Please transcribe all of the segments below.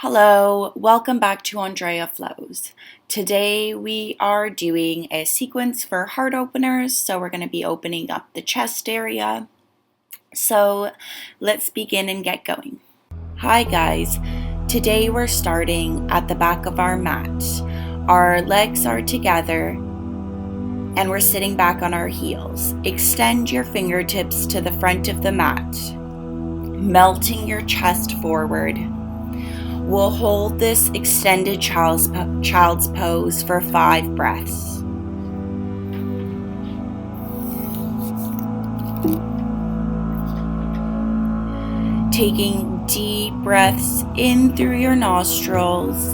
Hello, welcome back to Andrea Flows. Today we are doing a sequence for heart openers, so we're going to be opening up the chest area. So let's begin and get going. Hi guys, today we're starting at the back of our mat. Our legs are together and we're sitting back on our heels. Extend your fingertips to the front of the mat, melting your chest forward. We'll hold this extended child's pose for 5 breaths. Taking deep breaths in through your nostrils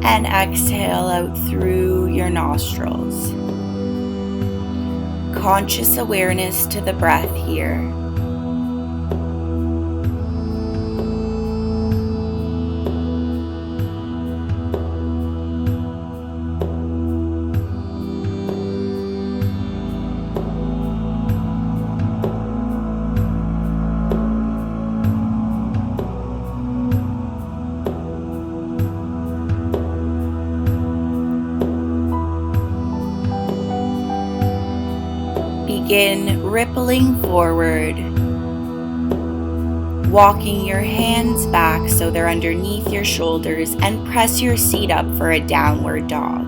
and exhale out through your nostrils. Conscious awareness to the breath here. Begin rippling forward, walking your hands back so they're underneath your shoulders, and press your seat up for a downward dog.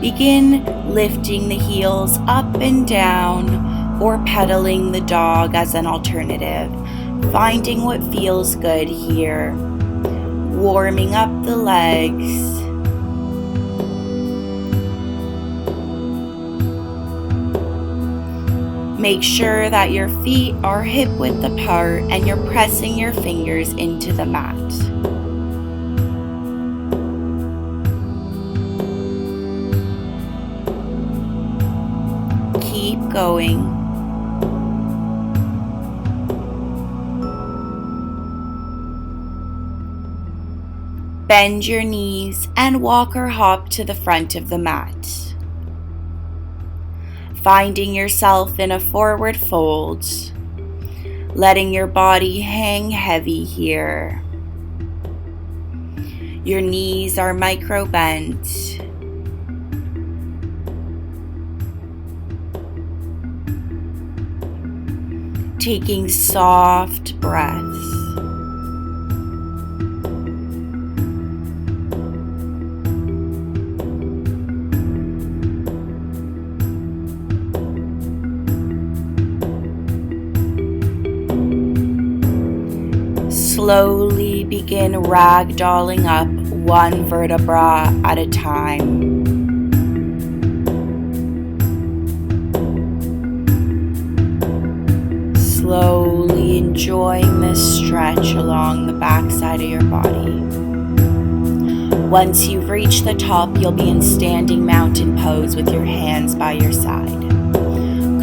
Begin lifting the heels up and down or pedaling the dog as an alternative, finding what feels good here, warming up the legs. Make sure that your feet are hip-width apart and you're pressing your fingers into the mat. Keep going. Bend your knees and walk or hop to the front of the mat. Finding yourself in a forward fold, letting your body hang heavy here. Your knees are micro bent. Taking soft breaths. Slowly begin ragdolling up one vertebra at a time. Slowly enjoying this stretch along the back side of your body. Once you've reached the top, you'll be in standing mountain pose with your hands by your side.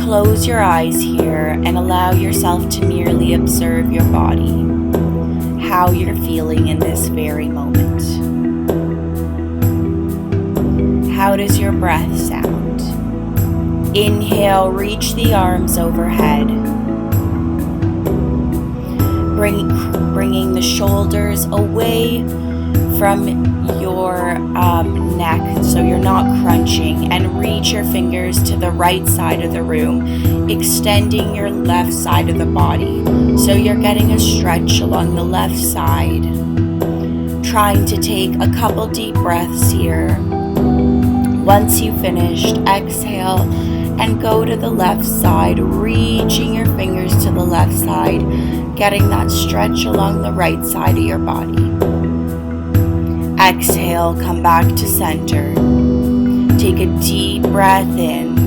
Close your eyes here and allow yourself to merely observe your body, how you're feeling in this very moment. How does your breath sound? Inhale, reach the arms overhead. Bringing the shoulders away from your neck so you're not crunching, and reach your fingers to the right side of the room, extending your left side of the body so you're getting a stretch along the left side. Trying to take a couple deep breaths here. Once you've finished, exhale and go to the left side, reaching your fingers to the left side, getting that stretch along the right side of your body. Exhale, come back to center. Take a deep breath in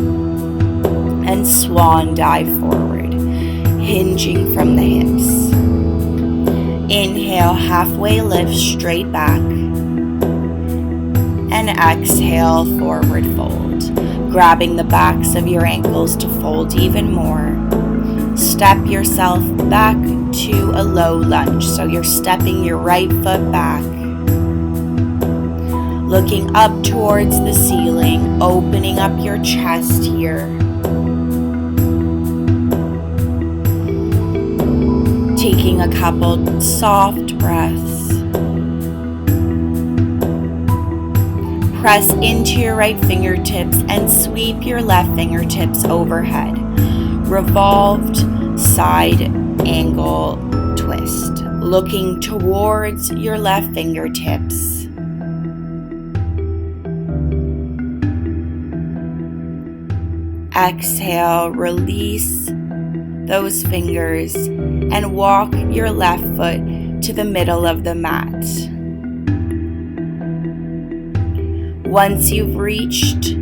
and swan dive forward, hinging from the hips. Inhale, halfway lift straight back. And exhale, forward fold, grabbing the backs of your ankles to fold even more. Step yourself back to a low lunge, so you're stepping your right foot back. Looking up towards the ceiling, opening up your chest here. Taking taking a couple soft breaths. Press into your right fingertips and sweep your left fingertips overhead. Revolved side angle twist, looking towards your left fingertips. Exhale, release those fingers and walk your left foot to the middle of the mat. Once you've reached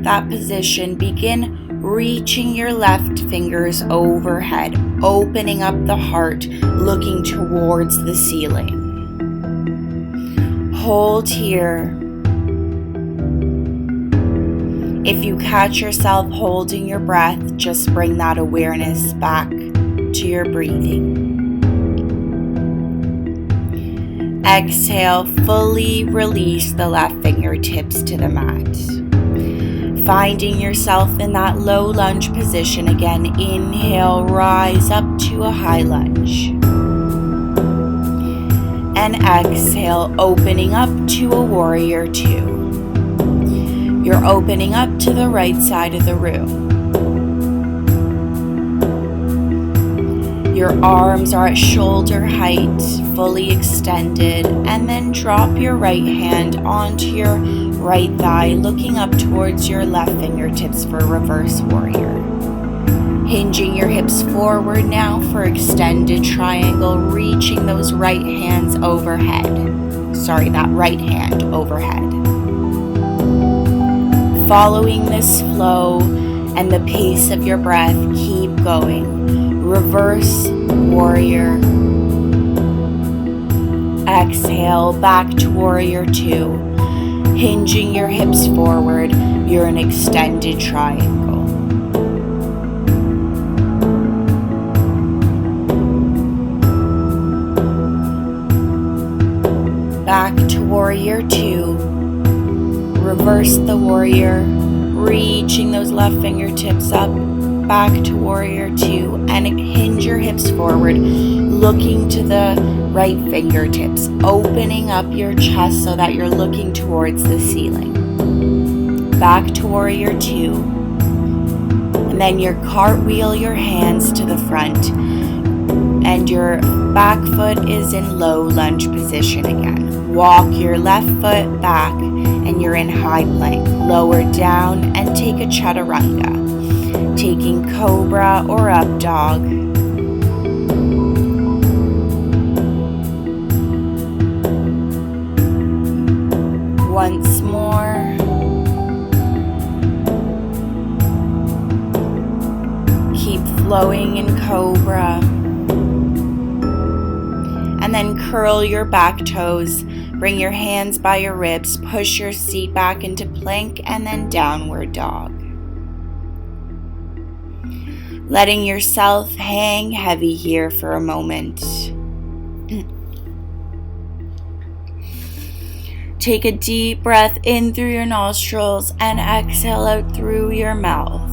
that position, begin reaching your left fingers overhead, opening up the heart, looking towards the ceiling. Hold here. If you catch yourself holding your breath, just bring that awareness back to your breathing. Exhale, fully release the left fingertips to the mat. Finding yourself in that low lunge position again, inhale, rise up to a high lunge. And exhale, opening up to a warrior two. You're opening up to the right side of the room. Your arms are at shoulder height, fully extended, and then drop your right hand onto your right thigh, looking up towards your left fingertips for reverse warrior. Hinging your hips forward now for extended triangle, reaching those right hands overhead. That right hand overhead. Following this flow and the pace of your breath, keep going. Reverse warrior. Exhale, back to warrior two. Hinging your hips forward, you're an extended triangle. Back to warrior two. Reverse the warrior, reaching those left fingertips up, back to warrior two, and hinge your hips forward, looking to the right fingertips, opening up your chest so that you're looking towards the ceiling. Back to warrior two, and then you cartwheel your hands to the front, and your back foot is in low lunge position again. Walk your left foot back, and you're in high plank. Lower down and take a chaturanga, taking cobra or up dog. Once more. Keep flowing in cobra. And then curl your back toes. Bring your hands by your ribs, push your seat back into plank, and then downward dog. Letting yourself hang heavy here for a moment. Take a deep breath in through your nostrils and exhale out through your mouth.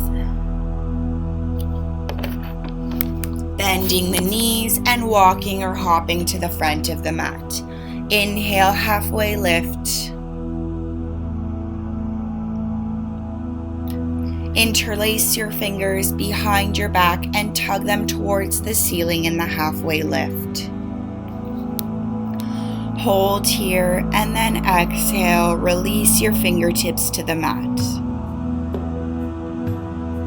Bending the knees and walking or hopping to the front of the mat. Inhale, halfway lift. Interlace your fingers behind your back and tug them towards the ceiling in the halfway lift. Hold here and then exhale, release your fingertips to the mat.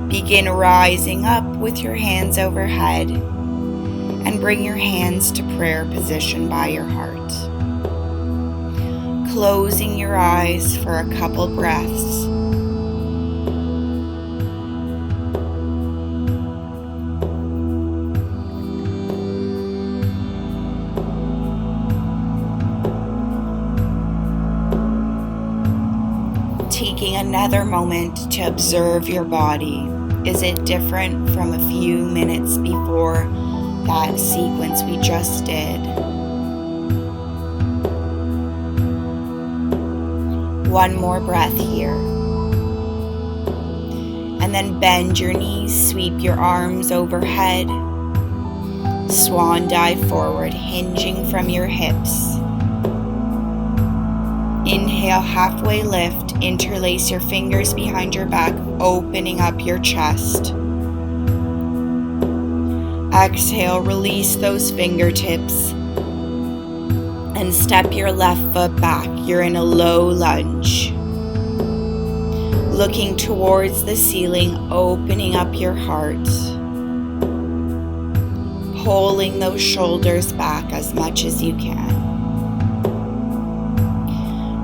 Begin rising up with your hands overhead and bring your hands to prayer position by your heart. Closing your eyes for a couple breaths. Taking another moment to observe your body. Is it different from a few minutes before that sequence we just did? One more breath here. And then bend your knees, sweep your arms overhead. Swan dive forward, hinging from your hips. Inhale, halfway lift, interlace your fingers behind your back, opening up your chest. Exhale, release those fingertips and step your left foot back. You're in a low lunge. Looking towards the ceiling, opening up your heart. Pulling those shoulders back as much as you can.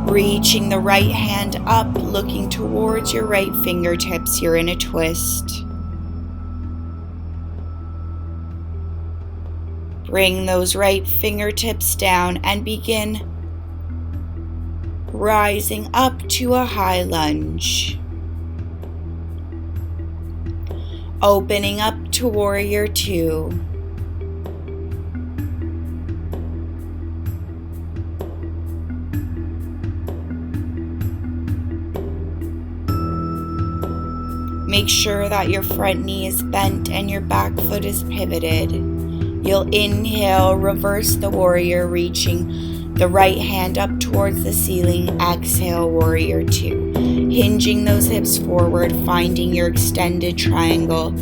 Reaching the right hand up, looking towards your right fingertips. You're in a twist. Bring those right fingertips down and begin rising up to a high lunge. Opening up to Warrior Two. Make sure that your front knee is bent and your back foot is pivoted. You'll inhale, reverse the warrior, reaching the right hand up towards the ceiling. Exhale, Warrior Two. Hinging those hips forward, finding your extended triangle.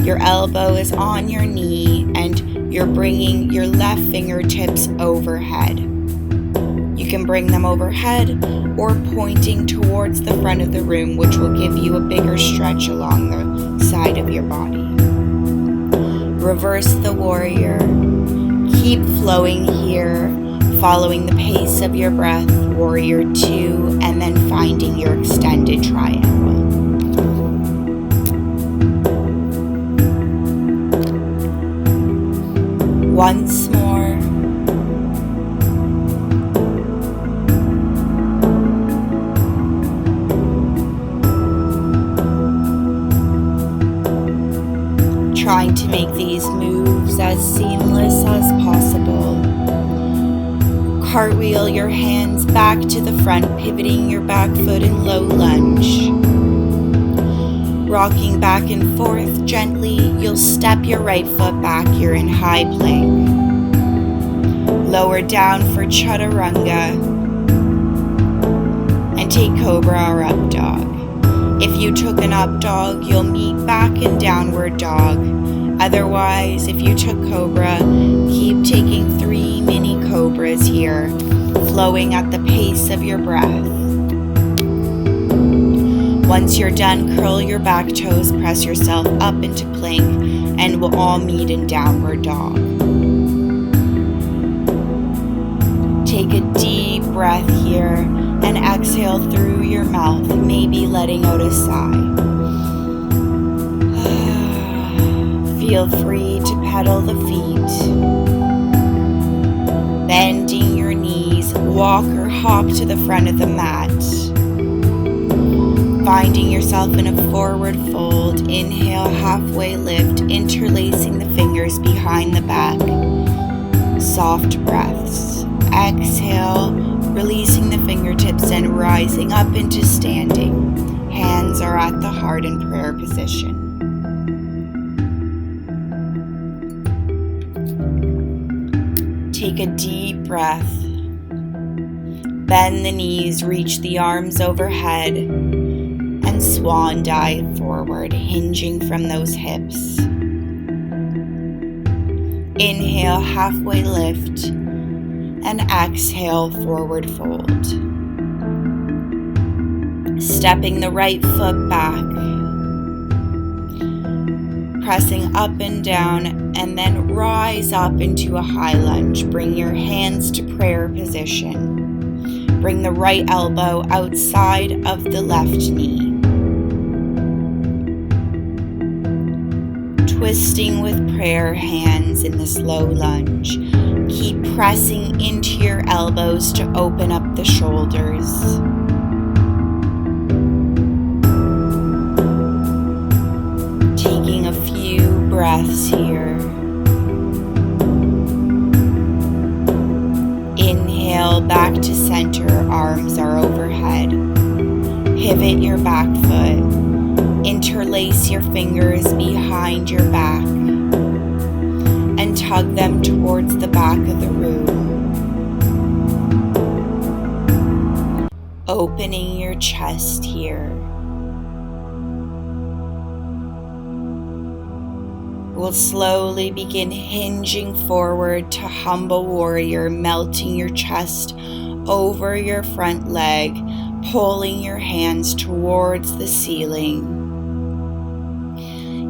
Your elbow is on your knee and you're bringing your left fingertips overhead. You can bring them overhead or pointing towards the front of the room, which will give you a bigger stretch along the side of your body. Reverse the warrior. Keep flowing here, following the pace of your breath. Warrior Two, and then finding your extended triangle. Once more. Trying to make these moves as seamless as possible. Cartwheel your hands back to the front, pivoting your back foot in low lunge. Rocking back and forth gently, you'll step your right foot back. You're in high plank. Lower down for chaturanga and take cobra or up dog. If you took an up dog, you'll meet back in downward dog. Otherwise, if you took cobra, keep taking 3 mini cobras here, flowing at the pace of your breath. Once you're done, curl your back toes, press yourself up into plank, and we'll all meet in downward dog. Take a deep breath here and exhale through your mouth, maybe letting out a sigh. Feel free to pedal the feet, bending your knees, walk or hop to the front of the mat. Finding yourself in a forward fold, inhale, halfway lift, interlacing the fingers behind the back. Soft breaths. Exhale, releasing the fingertips and rising up into standing. Hands are at the heart in prayer position. Take a deep breath. Bend the knees, reach the arms overhead, and swan dive forward, hinging from those hips. Inhale, halfway lift, and exhale, forward fold. Stepping the right foot back, pressing up and down, and then rise up into a high lunge. Bring your hands to prayer position. Bring the right elbow outside of the left knee. Twisting with prayer hands in this low lunge. Keep pressing into your elbows to open up the shoulders. Taking a few breaths here. Inhale back to center, arms are overhead. Pivot your back foot. Interlace your fingers behind your back. And tug them towards the back of the room. Opening your chest here. We'll slowly begin hinging forward to humble warrior, melting your chest over your front leg, pulling your hands towards the ceiling.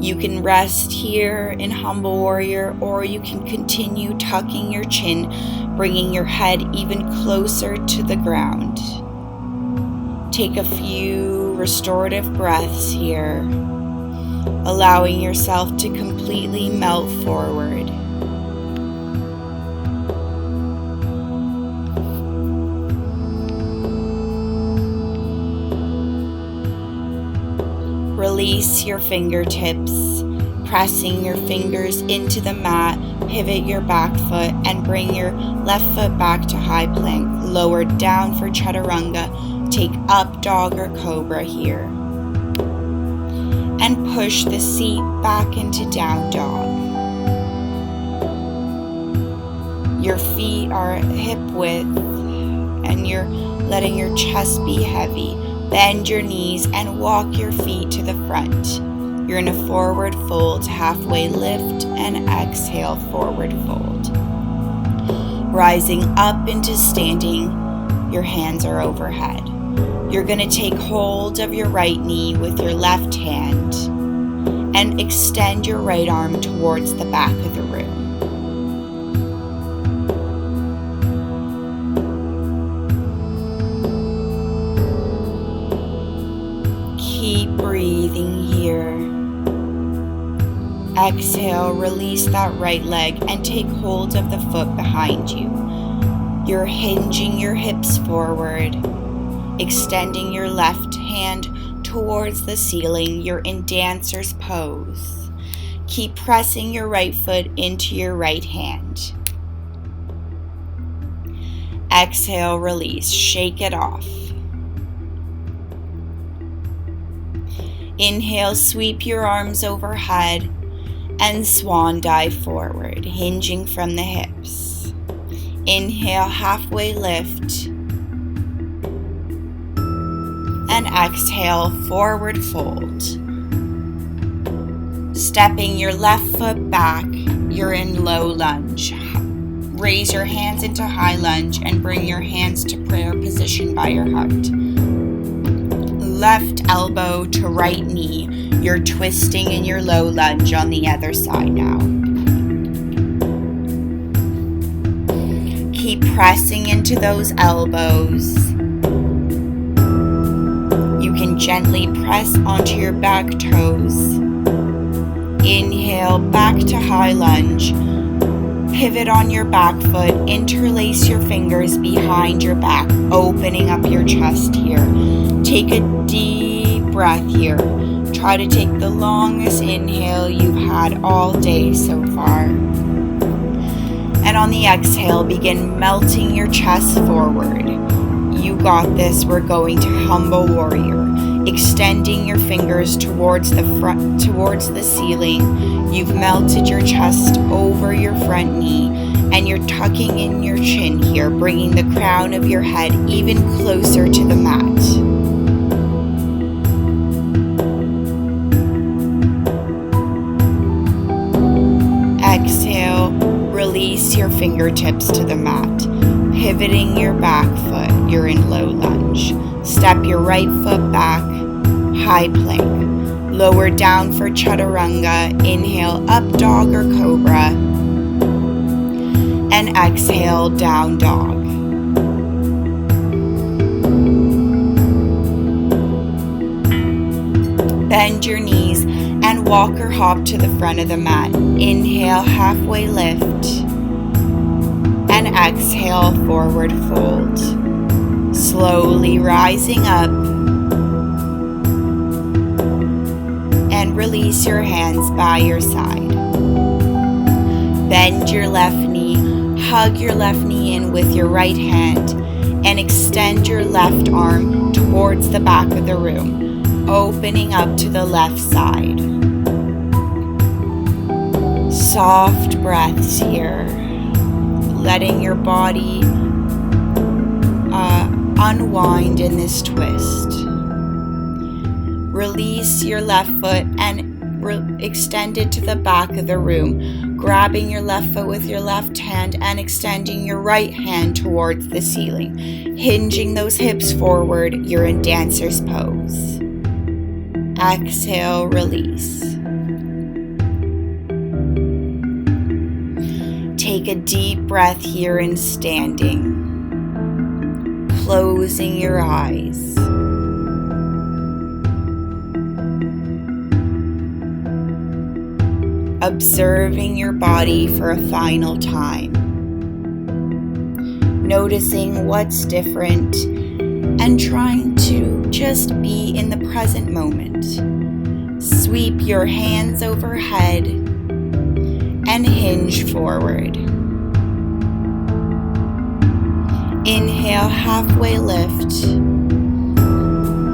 You can rest here in humble warrior, or you can continue tucking your chin, bringing your head even closer to the ground. Take a few restorative breaths here, allowing yourself to completely melt forward. Release your fingertips, pressing your fingers into the mat. Pivot your back foot and bring your left foot back to high plank. Lower down for chaturanga. Take up dog or cobra here. And push the seat back into down dog. Your feet are hip width and you're letting your chest be heavy. Bend your knees and walk your feet to the front. You're in a forward fold, halfway lift, and exhale, forward fold. Rising up into standing, your hands are overhead. You're going to take hold of your right knee with your left hand and extend your right arm towards the back of the room. Keep breathing here. Exhale, release that right leg and take hold of the foot behind you. You're hinging your hips forward, extending your left hand towards the ceiling. You're in dancer's pose. Keep pressing your right foot into your right hand. Exhale, release, shake it off. Inhale, sweep your arms overhead and swan dive forward, hinging from the hips. Inhale, halfway lift. And exhale, forward fold. Stepping your left foot back, you're in low lunge. Raise your hands into high lunge and bring your hands to prayer position by your heart. Left elbow to right knee. You're twisting in your low lunge on the other side now. Keep pressing into those elbows. You can gently press onto your back toes. Inhale, back to high lunge. Pivot on your back foot. Interlace your fingers behind your back, opening up your chest here. Take a deep breath here. Try to take the longest inhale you've had all day so far. And on the exhale, begin melting your chest forward. You got this. We're going to humble warrior. Extending your fingers towards the front, towards the ceiling. You've melted your chest over your front knee, and you're tucking in your chin here, bringing the crown of your head even closer to the mat. Exhale, release your fingertips to the mat. Pivoting your back foot, you're in low lunge. Step your right foot back, high plank. Lower down for chaturanga. Inhale, up dog or cobra. And exhale, down dog. Bend your knees and walk or hop to the front of the mat. Inhale, halfway lift. And exhale, forward fold. Slowly rising up. And release your hands by your side. Bend your left knee. Hug your left knee in with your right hand. And extend your left arm towards the back of the room, opening up to the left side. soft breaths here, letting your body unwind in this twist. Release your left foot and extend it to the back of the room, grabbing your left foot with your left hand and extending your right hand towards the ceiling. Hinging those hips forward, you're in dancer's pose. Exhale, release. Take a deep breath here in standing, closing your eyes. Observing your body for a final time. Noticing what's different and trying to just be in the present moment. Sweep your hands overhead and hinge forward. Inhale, halfway lift,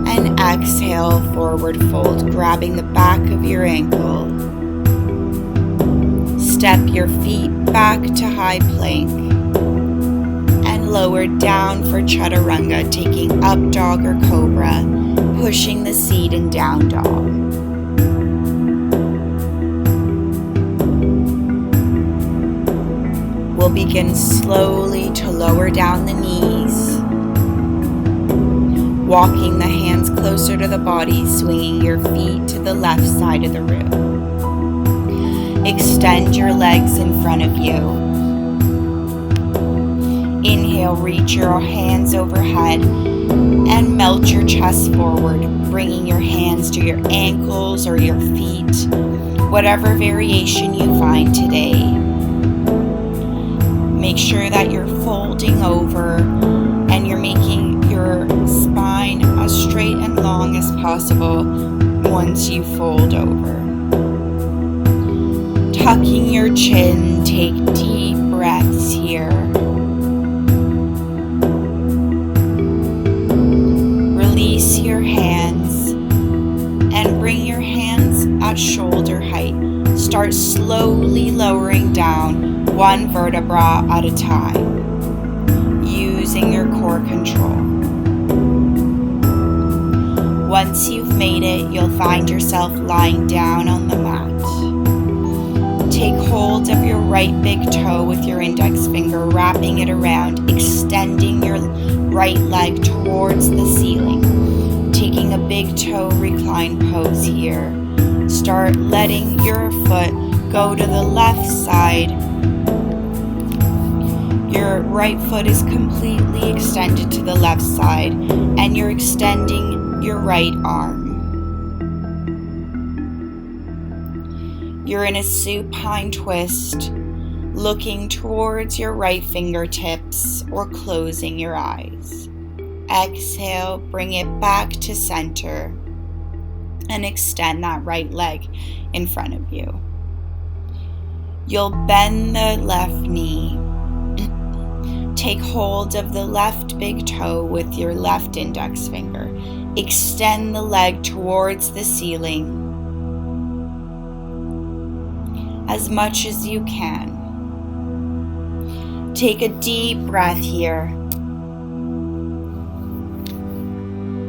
and exhale, forward fold, grabbing the back of your ankle. Step your feet back to high plank and lower down for chaturanga, taking up dog or cobra, pushing the seat in down dog. We'll begin slowly to lower down the knees, walking the hands closer to the body, swinging your feet to the left side of the room. Extend your legs in front of you. Inhale, reach your hands overhead and melt your chest forward, bringing your hands to your ankles or your feet, whatever variation you find today. Make sure that you're folding over and you're making your spine as straight and long as possible once you fold over. Tucking your chin, take deep breaths here. Release your hands and bring your hands at shoulder height. Start slowly lowering down one vertebra at a time, using your core control. Once you've made it, you'll find yourself lying down on the mat. Take hold of your right big toe with your index finger, wrapping it around, extending your right leg towards the ceiling. Taking a big toe recline pose here. Start letting your foot go to the left side. Your right foot is completely extended to the left side, and you're extending your right arm. You're in a supine twist, looking towards your right fingertips or closing your eyes. Exhale, bring it back to center and extend that right leg in front of you. You'll bend the left knee. Take hold of the left big toe with your left index finger. Extend the leg towards the ceiling as much as you can. Take a deep breath here.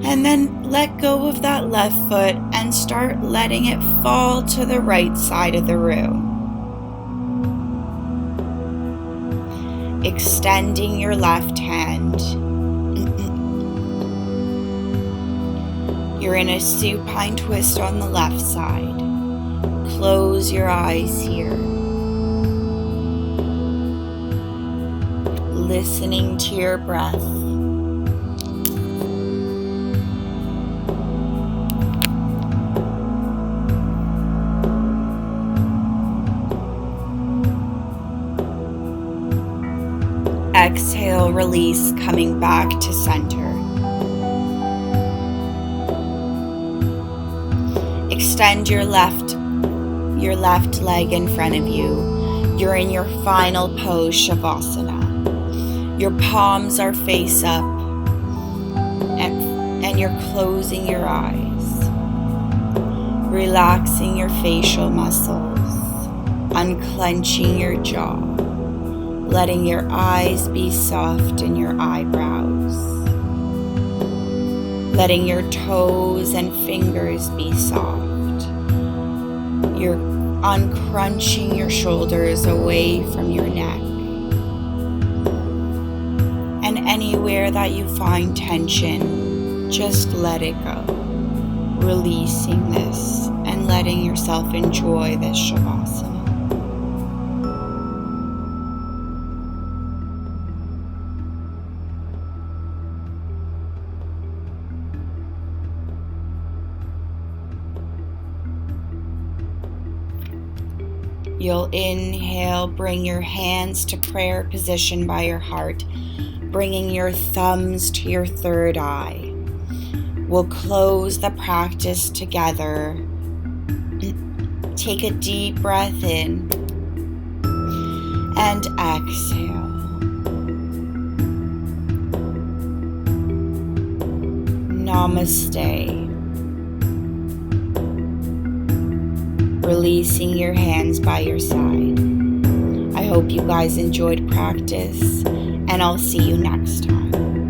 And then let go of that left foot and start letting it fall to the right side of the room. Extending your left hand. You're in a supine twist on the left side. Close your eyes here. Listening to your breath. Exhale, release, coming back to center. Extend your left leg in front of you. You're in your final pose, Shavasana. Your palms are face up and you're closing your eyes, relaxing your facial muscles. unclenching your jaw, letting your eyes be soft and your eyebrows, letting your toes and fingers be soft. You're uncrunching your shoulders away from your neck. And anywhere that you find tension, just let it go. Releasing this and letting yourself enjoy this Shavasana. You'll inhale, bring your hands to prayer position by your heart, bringing your thumbs to your third eye. We'll close the practice together. Take a deep breath in and exhale. Namaste. Releasing your hands by your side. I hope you guys enjoyed practice, and I'll see you next time.